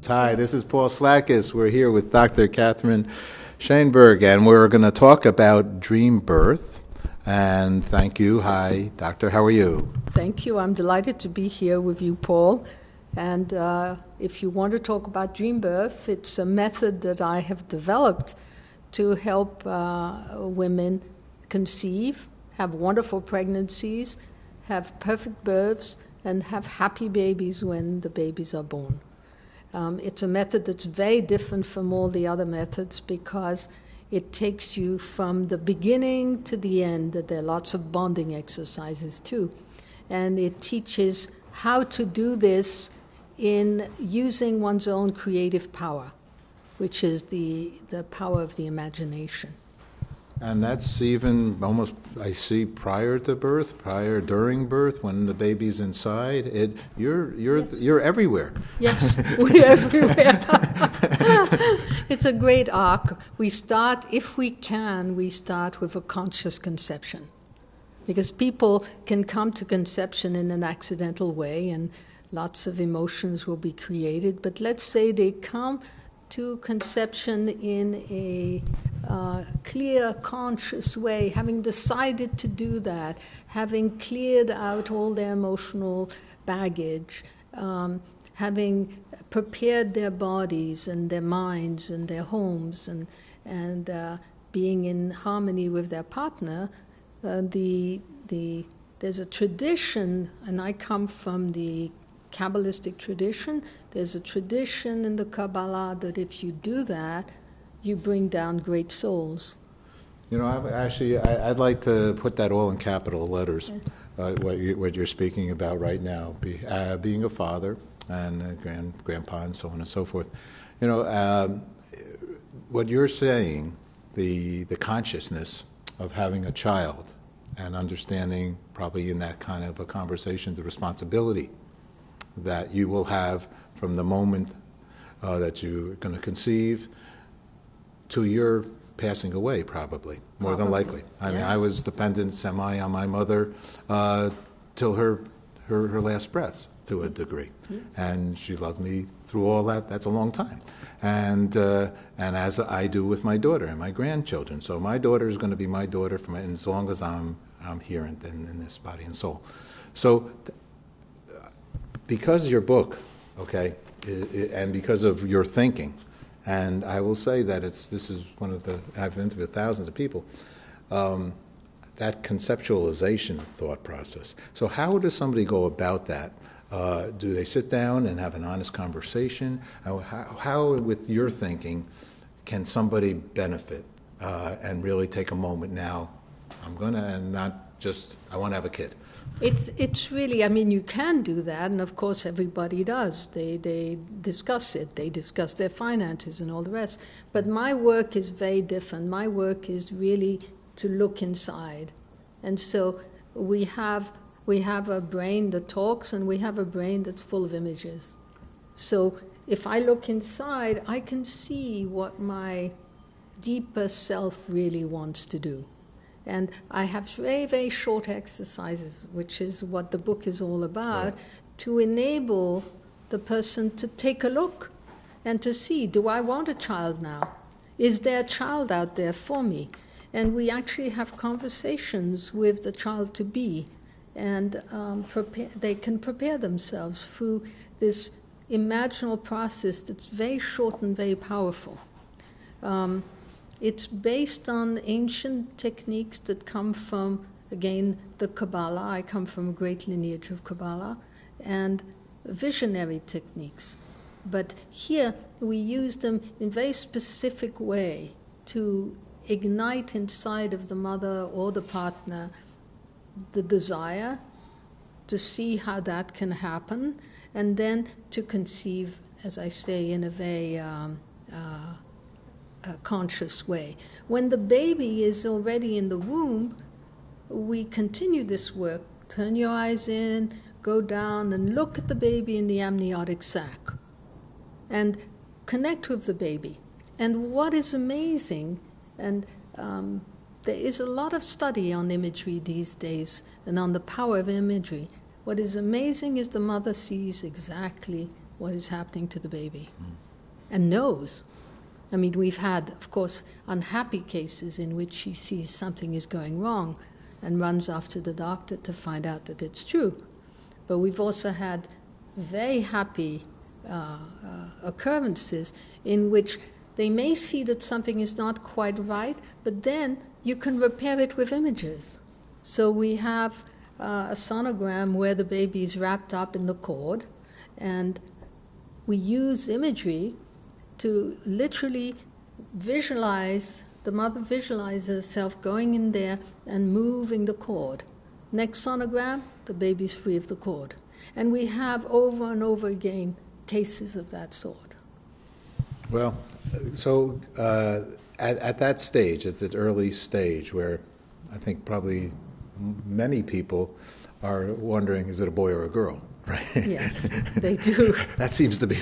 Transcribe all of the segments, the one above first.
Hi, this is Paul Slakis. We're here with Dr. Catherine Shainberg, and we're going to talk about DreamBirth. And thank you. Hi, Doctor. How are you? Thank you. I'm delighted to be here with you, Paul. And if you want to talk about DreamBirth, it's a method that I have developed to help women conceive, have wonderful pregnancies, have perfect births, and have happy babies when the babies are born. It's a method that's very different from all the other methods because it takes you from the beginning to the end. There are lots of bonding exercises too. And it teaches how to do this in using one's own creative power, which is the power of the imagination. And that's even almost, I see, prior to birth, during birth, when the baby's inside. You're everywhere. Yes, we're everywhere. It's a great arc. We start with a conscious conception. Because people can come to conception in an accidental way and lots of emotions will be created. But let's say they come to conception in a clear, conscious way, having decided to do that, having cleared out all their emotional baggage, having prepared their bodies and their minds and their homes and being in harmony with their partner. There's a tradition, and I come from the Kabbalistic tradition. There's a tradition in the Kabbalah that if you do that, you bring down great souls. You know, I'd like to put that all in capital letters, what you're speaking about right now, being a father and a grandpa and so on and so forth. You know, what you're saying, the consciousness of having a child and understanding probably in that kind of a conversation the responsibility that you will have from the moment that you're going to conceive to your passing away, probably, more than likely. I mean, I was dependent semi on my mother till her last breath, to a degree. And she loved me through all that. That's a long time. And as I do with my daughter and my grandchildren. So my daughter is going to be my daughter as long as I'm here in this body and soul. So because of your book, okay, and because of your thinking, and I will say that this is one of I've interviewed thousands of people, that conceptualization thought process. So how does somebody go about that? Do they sit down and have an honest conversation? How with your thinking, can somebody benefit and really take a moment now, I'm going to, and not just, I want to have a kid? It's really, I mean, you can do that, and of course everybody does. They discuss it, they discuss their finances and all the rest. But my work is very different. My work is really to look inside. And so we have a brain that talks, and we have a brain that's full of images. So if I look inside, I can see what my deeper self really wants to do. And I have very, very short exercises, which is what the book is all about, to enable the person to take a look and to see, do I want a child now? Is there a child out there for me? And we actually have conversations with the child-to-be, and they can prepare themselves through this imaginal process that's very short and very powerful. It's based on ancient techniques that come from, again, the Kabbalah. I come from a great lineage of Kabbalah, and visionary techniques. But here we use them in a very specific way to ignite inside of the mother or the partner the desire, to see how that can happen, and then to conceive, as I say, in a very conscious way. When the baby is already in the womb, we continue this work. Turn your eyes in, go down and look at the baby in the amniotic sac and connect with the baby. And what is amazing, and there is a lot of study on imagery these days and on the power of imagery. What is amazing is the mother sees exactly what is happening to the baby and knows. I mean, we've had, of course, unhappy cases in which she sees something is going wrong and runs after the doctor to find out that it's true. But we've also had very happy occurrences in which they may see that something is not quite right, but then you can repair it with images. So we have a sonogram where the baby is wrapped up in the cord, and we use imagery to literally visualize, the mother visualizes herself going in there and moving the cord. Next sonogram, the baby's free of the cord. And we have over and over again cases of that sort. Well, so at that stage, at the early stage, where I think probably many people are wondering, is it a boy or a girl? Right? Yes, they do. That seems to be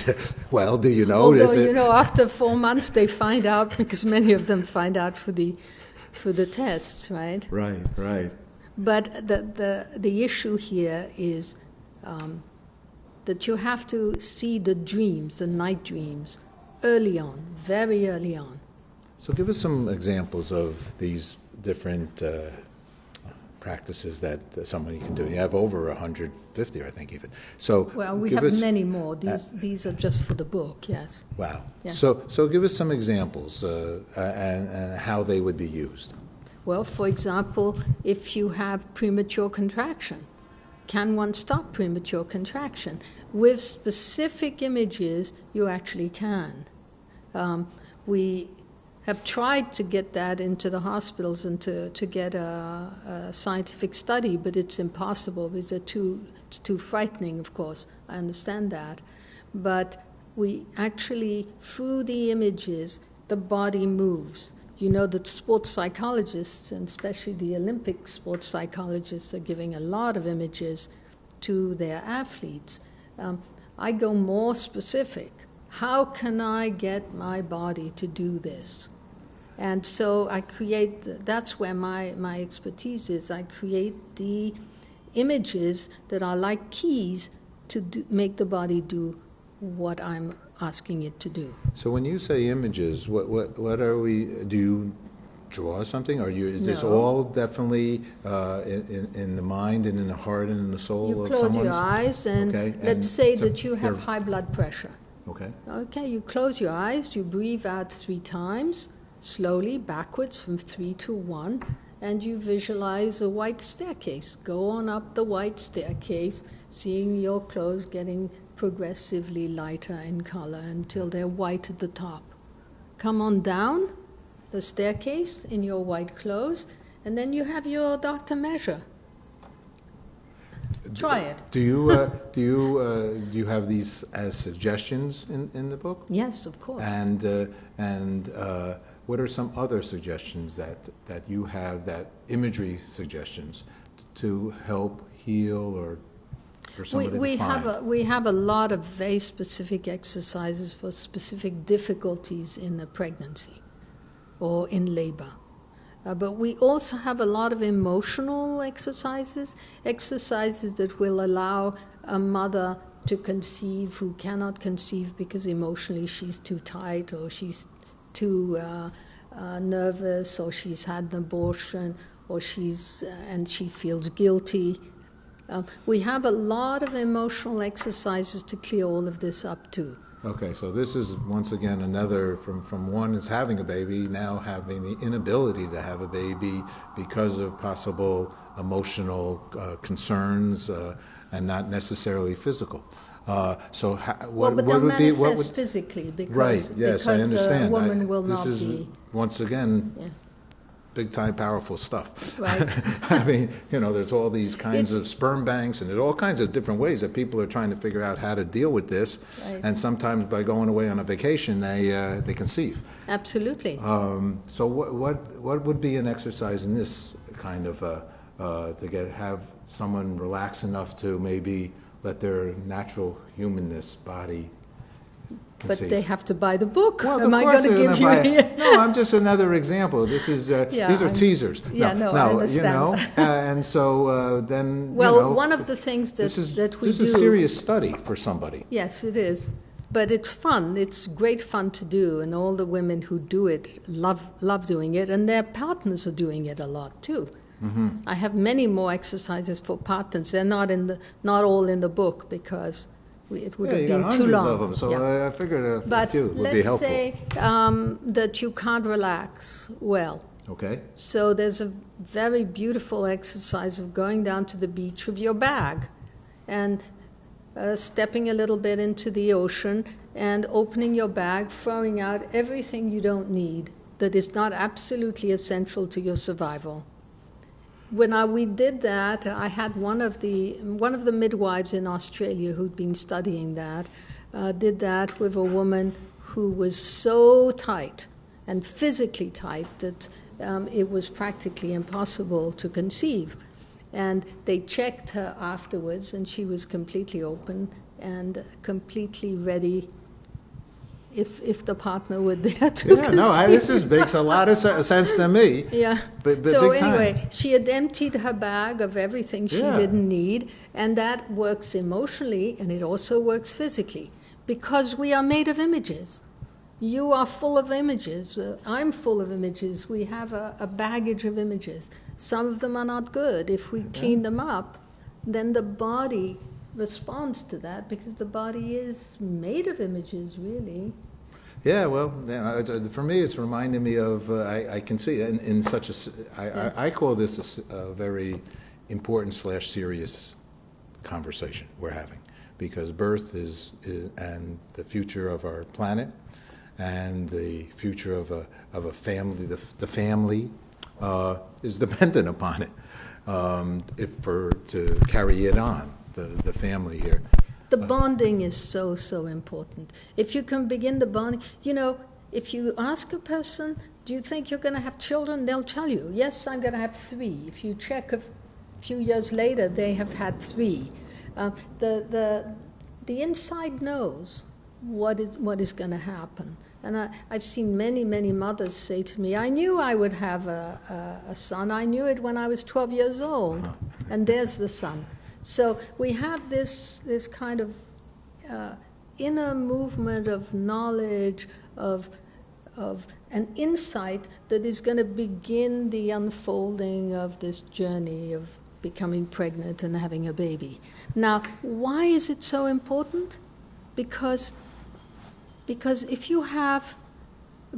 well, do you know? Although, you know, after 4 months they find out, because many of them find out for the tests, right? Right. But the issue here is that you have to see the dreams, the night dreams, early on, very early on. So give us some examples of these different practices that somebody can do. You have over 150, I think, even. So well, we have many more. These are just for the book, yes. Wow. Yeah. So give us some examples and how they would be used. Well, for example, if you have premature contraction, can one stop premature contraction? With specific images, you actually can. We have tried to get that into the hospitals and to get a scientific study, but it's impossible because it's too frightening, of course. I understand that. But we actually, through the images, the body moves. You know that sports psychologists, and especially the Olympic sports psychologists, are giving a lot of images to their athletes. I go more specific. How can I get my body to do this? And so I create, that's where my expertise is. I create the images that are like keys to make the body do what I'm asking it to do. So when you say images, what are we, do you draw something? Or is this all definitely in the mind and in the heart and in the soul of someone's? You close your eyes and let's say that you have high blood pressure. Okay. Okay, you close your eyes, you breathe out 3 times, slowly backwards from 3 to 1, and you visualize a white staircase. Go on up the white staircase, seeing your clothes getting progressively lighter in color until they're white at the top. Come on down the staircase in your white clothes, and then you have your doctor measure. Try it. Do you have these as suggestions in the book? Yes, of course. And what are some other suggestions that you have, that imagery suggestions to help heal or for somebody we to find? We have a lot of very specific exercises for specific difficulties in a pregnancy or in labor. But we also have a lot of emotional exercises that will allow a mother to conceive who cannot conceive because emotionally she's too tight or she's too nervous or she's had an abortion or and she feels guilty. We have a lot of emotional exercises to clear all of this up too. Okay, so this is once again another from one is having a baby, now having the inability to have a baby because of possible emotional concerns and not necessarily physical. So what would be what would physically because right? Yes, I understand. The woman will this not is be once again. Yeah. Big time powerful stuff. Right. I mean, there's all these kinds of sperm banks and there's all kinds of different ways that people are trying to figure out how to deal with this. Right. And sometimes by going away on a vacation, they conceive. Absolutely. So what would be an exercise in this kind of to have someone relax enough to maybe let their natural humanness body But they have to buy the book. Well, Am I going to give you here? No, I'm just another example. This is these are teasers. Yeah, no, I understand. And so then. Well, one of the things that we do. This is a serious study for somebody. Yes, it is. But it's fun. It's great fun to do, and all the women who do it love doing it, and their partners are doing it a lot too. Mm-hmm. I have many more exercises for partners. They're not all in the book because it would have been too long. Of them, so I figured a few would be helpful. But let's say that you can't relax well. Okay. So there's a very beautiful exercise of going down to the beach with your bag and stepping a little bit into the ocean and opening your bag, throwing out everything you don't need that is not absolutely essential to your survival. When we did that, I had one of the midwives in Australia who'd been studying that, did that with a woman who was so tight and physically tight that it was practically impossible to conceive. And they checked her afterwards, and she was completely open and completely ready if the partner were there to conceive. This makes a lot of sense to me. Yeah. But so big anyway, time. she had emptied her bag of everything she didn't need, and that works emotionally, and it also works physically, because we are made of images. You are full of images. I'm full of images. We have a baggage of images. Some of them are not good. If we clean them up, then the body responds to that, because the body is made of images, really. Yeah, well, for me, it's reminding me of, I can see in such I call this a very important / serious conversation we're having, because birth is and the future of our planet and the future of a family, the family is dependent upon it to carry it on, the family here. The bonding is so important. If you can begin the bonding, if you ask a person, do you think you're going to have children? They'll tell you, yes, I'm going to have 3. If you check a few years later, they have had 3. The inside knows what is going to happen. And I've seen many mothers say to me, I knew I would have a son. I knew it when I was 12 years old. And there's the son. So we have this kind of inner movement of knowledge, of an insight that is going to begin the unfolding of this journey of becoming pregnant and having a baby. Now, why is it so important? Because if you have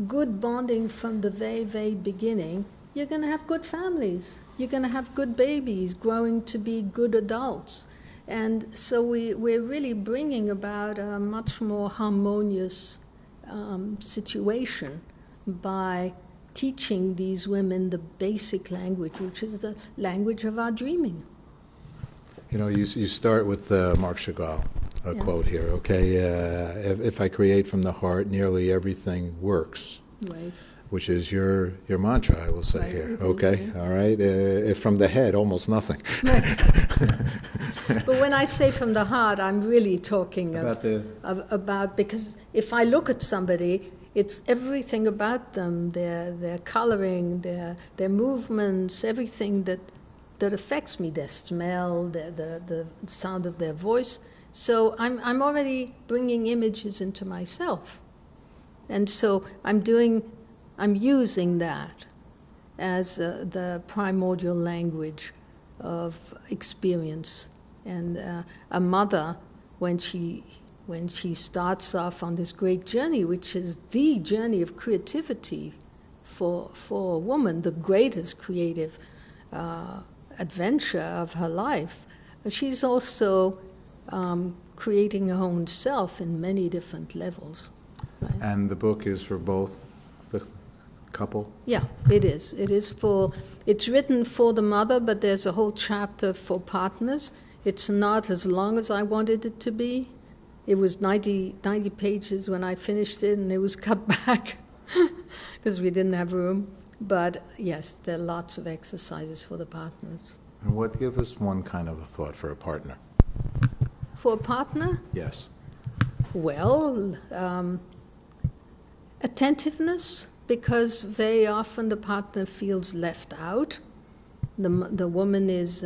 good bonding from the very, very beginning, you're going to have good families. You're going to have good babies growing to be good adults. And so we're really bringing about a much more harmonious situation by teaching these women the basic language, which is the language of our dreaming. You start with Marc Chagall, a quote here, okay? If I create from the heart, nearly everything works. Right. Which is your mantra, I will say here. Okay, all right. If from the head, almost nothing. But when I say from the heart, I'm really talking about because if I look at somebody, it's everything about them, their coloring, their movements, everything that affects me, their smell, the sound of their voice. So I'm already bringing images into myself, and so I'm using that as the primordial language of experience. And a mother, when she starts off on this great journey, which is the journey of creativity for a woman, the greatest creative adventure of her life, she's also creating her own self in many different levels. Right? And the book is for both the couple? Yeah, it is. It's written for the mother, but there's a whole chapter for partners. It's not as long as I wanted it to be. It was 90 pages when I finished it, and it was cut back because we didn't have room. But yes, there are lots of exercises for the partners. And what gives us one kind of a thought for a partner? For a partner? Yes. Well, attentiveness, because very often the partner feels left out. The woman is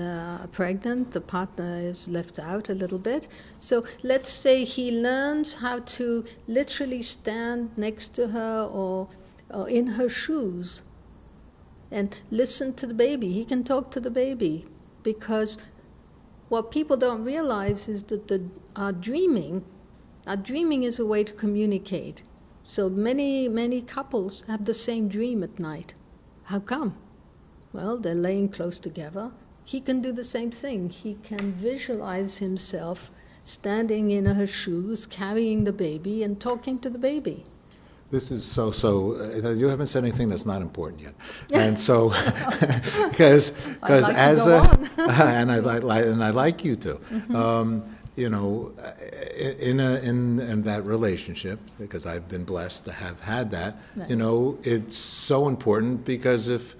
pregnant, the partner is left out a little bit. So let's say he learns how to literally stand next to her or in her shoes and listen to the baby. He can talk to the baby, because what people don't realize is that our dreaming is a way to communicate. So many couples have the same dream at night. How come? Well, they're laying close together. He can do the same thing. He can visualize himself standing in her shoes, carrying the baby, and talking to the baby. This is you haven't said anything that's not important yet. And so, because like as to go on. and I like you to. You know, in that relationship, because I've been blessed to have had that, Right. you know, it's so important, because if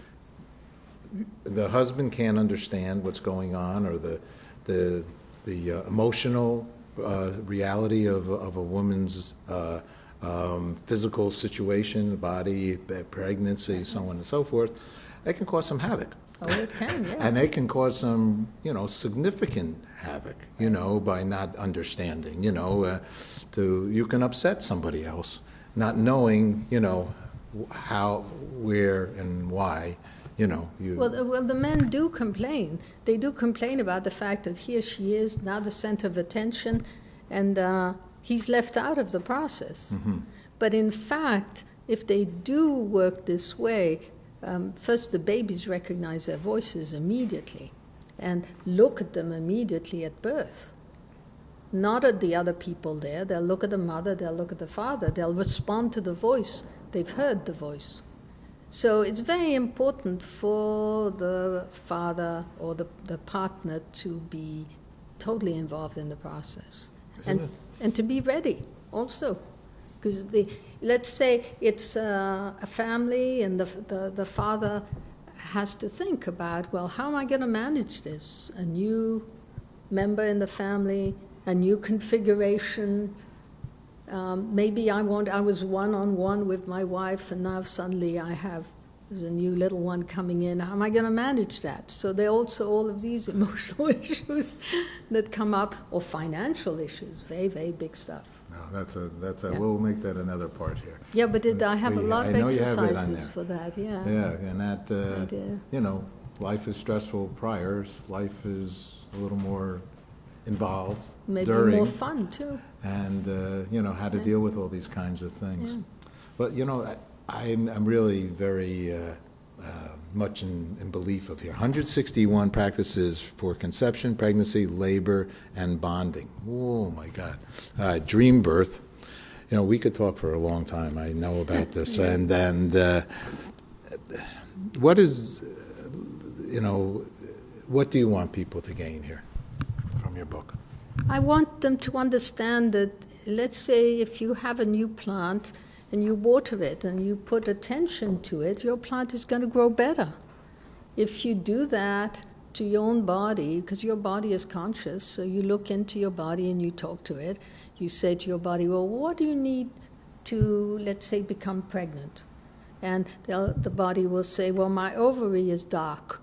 the husband can't understand what's going on, or the emotional reality of a woman's physical situation, body, pregnancy, so on and so forth, they can cause some havoc. Oh, it can, yeah. And they can cause some, you know, significant havoc, you know, by not understanding, you know, you can upset somebody else, not knowing, you know, how, where, and why, you know. Well, the men do complain. They do complain about the fact that here she is, now the center of attention, and he's left out of the process. Mm-hmm. But in fact, if they do work this way, first the babies recognize their voices immediately and look at them immediately at birth. Not at the other people there. They'll look at the mother, they'll look at the father, they'll respond to the voice. They've heard the voice. So it's very important for the father or the partner to be totally involved in the process. And to be ready also. Because let's say it's a family, and the father has to think about, well, how am I going to manage this? A new member in the family, a new configuration. Maybe I was one-on-one with my wife, and now suddenly there's a new little one coming in. How am I going to manage that? So there are also all of these emotional issues that come up, or financial issues, very, very big stuff. No, we'll make that another part here. Yeah, but I have a lot of exercises there. for that, yeah. Yeah, and that, you know, life is stressful prior, life is a little more involved Maybe during. more fun, too. And, you know, how to deal with all these kinds of things. Yeah. But, you know, I'm really very much in belief of here. 161 practices for conception, pregnancy, labor, and bonding. Oh, my God. DreamBirth. You know, we could talk for a long time. I know about this. Yeah. And what is, you know, what do you want people to gain here from your book? I want them to understand that, let's say if you have a new plant and you water it and you put attention to it, your plant is going to grow better. If you do that to your own body, because your body is conscious, so you look into your body and you talk to it, you say to your body, well, what do you need to, let's say, become pregnant? And the body will say, well, my ovary is dark.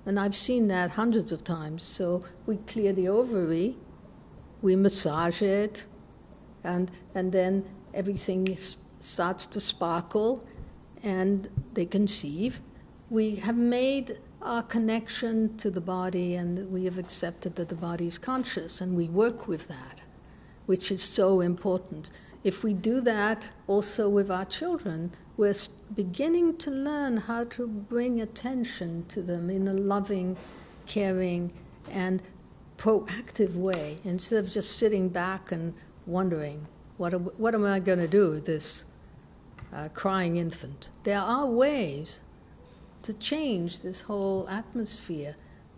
And I've seen that hundreds of times. So we clear the ovary, we massage it, and then everything starts to sparkle, and they conceive. We have made our connection to the body, and we have accepted that the body is conscious, and we work with that, which is so important. If we do that also with our children, we're beginning to learn how to bring attention to them in a loving, caring, and proactive way, instead of just sitting back and wondering, what am I going to do with this crying infant? There are ways to change this whole atmosphere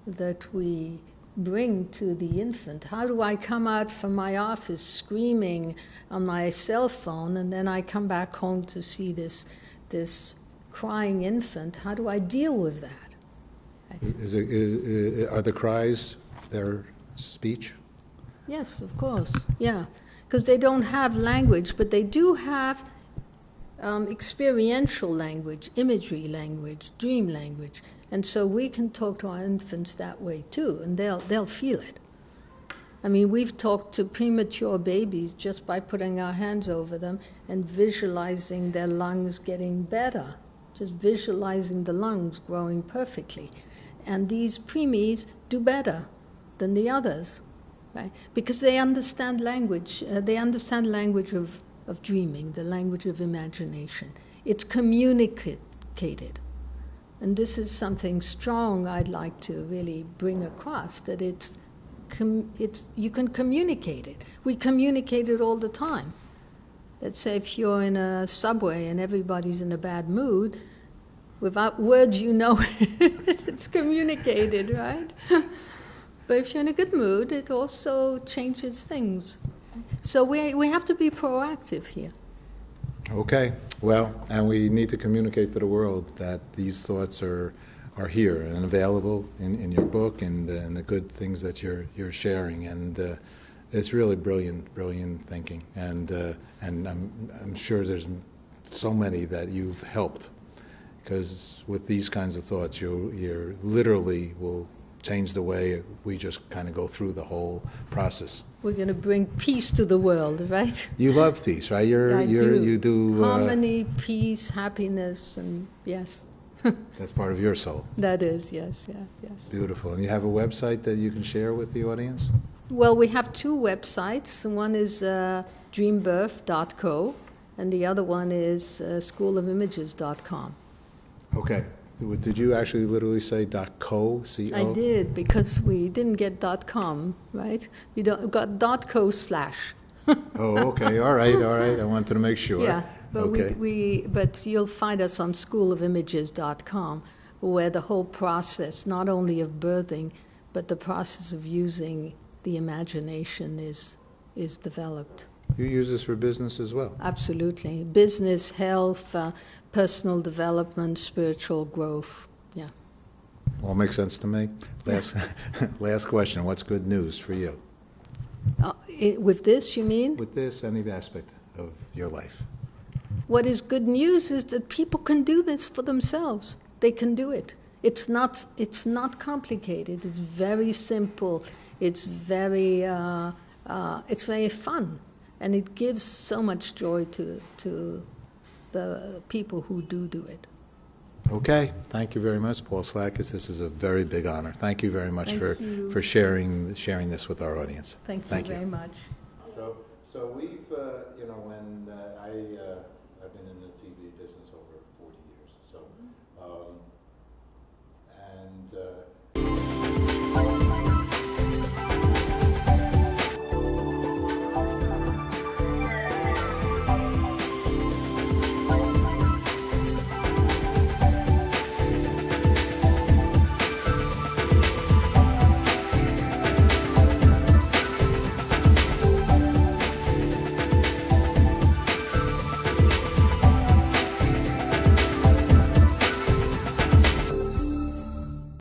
that we bring to the infant. How do I come out from my office screaming on my cell phone, and then I come back home to see this crying infant? How do I deal with that? Are the cries their speech? Yes, of course. Yeah. because they don't have language, but they do have experiential language, imagery language, dream language. And so we can talk to our infants that way too, and they'll feel it. I mean, we've talked to premature babies just by putting our hands over them and visualizing their lungs getting better, just visualizing the lungs growing perfectly. And these preemies do better than the others, right? Because they understand language. They understand language of dreaming, the language of imagination. It's communicated. And this is something strong I'd like to really bring across, that you can communicate it. We communicate it all the time. Let's say if you're in a subway and everybody's in a bad mood, without words you know it's communicated, right? But if you're in a good mood, it also changes things. So we have to be proactive here. Okay, well, and we need to communicate to the world that these thoughts are here and available in your book and the good things that you're sharing, and it's really brilliant thinking, and I'm sure there's so many that you've helped, because with these kinds of thoughts you literally will change the way we just kind of go through the whole process. We're going to bring peace to the world, right? You love peace, right? You do harmony, peace, happiness, and yes. That's part of your soul. That is, yes. Beautiful. And you have a website that you can share with the audience? Well, we have two websites. One is DreamBirth.co, and the other one is schoolofimages.com. Okay. Did you actually literally say .co, C-O? I did, because we didn't get .com, right? We got .co/. Oh, okay. All right. I wanted to make sure. Yeah, but okay. but you'll find us on schoolofimages.com, where the whole process, not only of birthing, but the process of using the imagination is developed. You use this for business as well? Absolutely. Business, health, personal development, spiritual growth. Yeah. All makes sense to me. Last question. What's good news for you? With this, you mean? With this, any aspect of your life. What is good news is that people can do this for themselves. They can do it. It's not complicated. It's very simple. It's very fun. And it gives so much joy to the people who do it. Okay. Thank you very much, Paul Slakis. This is a very big honor. Thank you very much for sharing this with our audience. Thank you very much. So we've, when I've been in the TV business over 40 years. So, and